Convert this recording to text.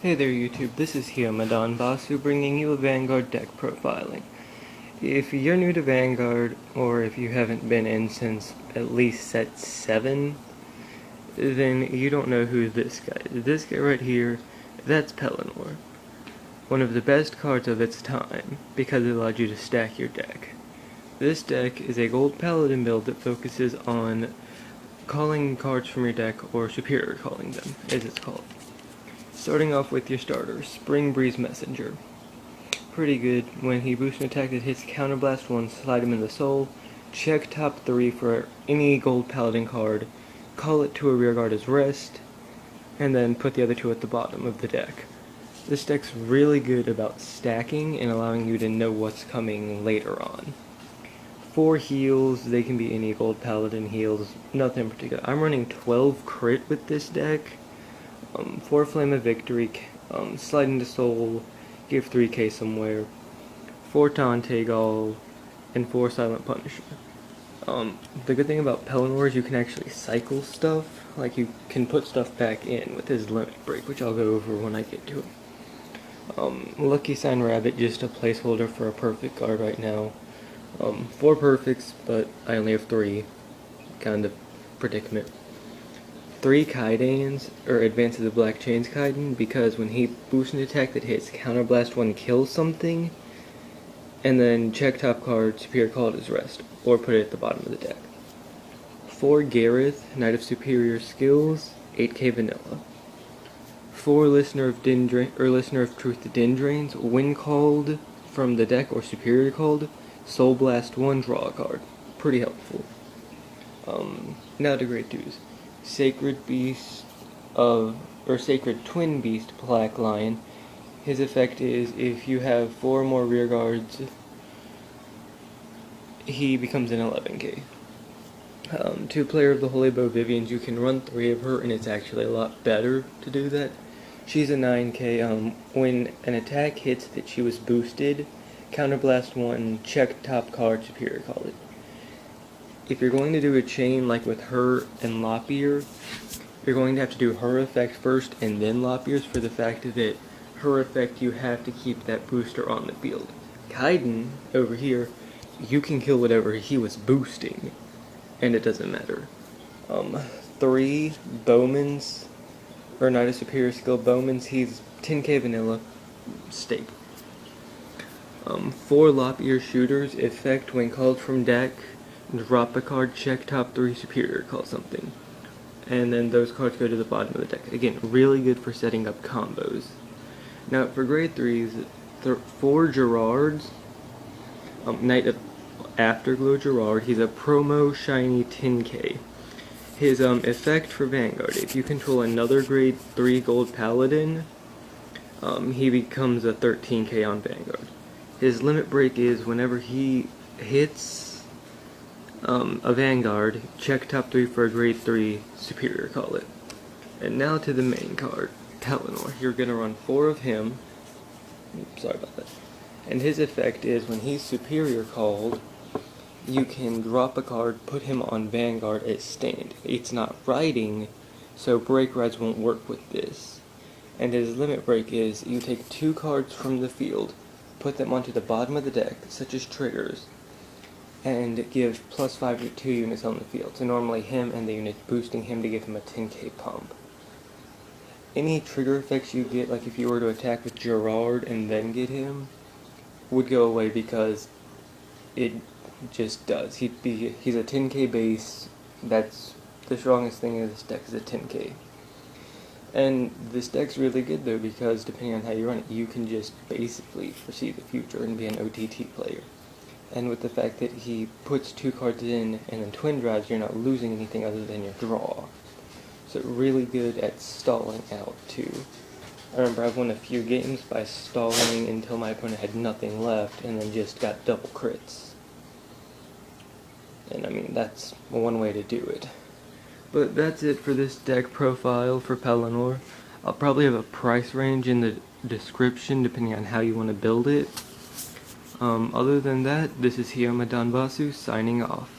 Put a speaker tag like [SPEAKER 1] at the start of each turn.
[SPEAKER 1] Hey there YouTube, this is Hiomadon Basu bringing you a Vanguard deck profiling. If you're new to Vanguard, or if you haven't been in since at least set 7, then you don't know who this guy is. This guy right here, that's Pellinore. One of the best cards of its time, because it allowed you to stack your deck. This deck is a gold paladin build that focuses on calling cards from your deck, or superior calling them, as it's called. Starting off with your starter, Spring Breeze Messenger. Pretty good. When he boosts an attack that hits Counterblast 1, slide him in the soul, check top 3 for any gold paladin card, call it to a rearguard as rest, and then put the other 2 at the bottom of the deck. This deck's really good about stacking and allowing you to know what's coming later on. 4 heals, they can be any gold paladin heals, nothing in particular. I'm running 12 crit with this deck. 4 Flame of Victory, Slide into Soul, give 3k somewhere, 4 Tante Gall, and 4 Silent Punisher. The good thing about Pellinore is you can actually cycle stuff, like you can put stuff back in with his limit break, which I'll go over when I get to it. Lucky Sign Rabbit, just a placeholder for a perfect card right now. 4 perfects, but I only have 3, kind of predicament. 3 Kaidans, or Advance of the Black Chains Kaidan, because when he boosts an attack that hits Counterblast 1, kills something, and then check top card, superior call it as rest, or put it at the bottom of the deck. 4 Gareth, Knight of Superior Skills, 8k vanilla. 4 Listener of Truth Dindrains, when called from the deck or superior called, Soul Blast 1, draw a card. Pretty helpful. Now to Great Twos. Sacred Twin Beast Black Lion. His effect is if you have 4 more rear guards, he becomes an 11k. 2 Player of the Holy Bow Vivians, you can run 3 of her, and it's actually a lot better to do that. She's a 9k. When an attack hits that she was boosted, Counterblast 1, check top card, superior call it. If you're going to do a chain like with her and Lopier, you're going to have to do her effect first and then Lopier's, for the fact that her effect you have to keep that booster on the field. Kaidan, over here, you can kill whatever he was boosting, and it doesn't matter. 3 Bowman's, or Knight of Superior Skill Bowman's, he's 10k vanilla, stake. 4 Lopier Shooters, effect when called from deck, drop a card, check top 3, superior call something. And then those cards go to the bottom of the deck. Again, really good for setting up combos. Now for grade 3s, 4 Gerards, Knight of Afterglow Gerard, he's a promo shiny 10k. His effect for Vanguard, if you control another grade 3 gold paladin, he becomes a 13k on Vanguard. His limit break is whenever he hits a Vanguard, check top 3 for a grade 3, superior call it. And now to the main card, Pellinore. You're going to run 4 of him. Sorry about that. And his effect is when he's superior called, you can drop a card, put him on Vanguard as stand. It's not riding, so break rides won't work with this. And his limit break is you take 2 cards from the field, put them onto the bottom of the deck, such as triggers, and give +5 to 2 units on the field. So normally him and the unit boosting him to give him a 10k pump. Any trigger effects you get, like if you were to attack with Gerard and then get him, would go away because it just does. He's a 10k base. That's the strongest thing in this deck, is a 10k. And this deck's really good though, because depending on how you run it, you can just basically foresee the future and be an OTT player. And with the fact that he puts 2 cards in and then twin drives, you're not losing anything other than your draw. So really good at stalling out too. I remember I've won a few games by stalling until my opponent had nothing left and then just got double crits. And I mean, that's one way to do it. But that's it for this deck profile for Pellinore. I'll probably have a price range in the description depending on how you want to build it. Other than that, this is Hiomadon Basu signing off.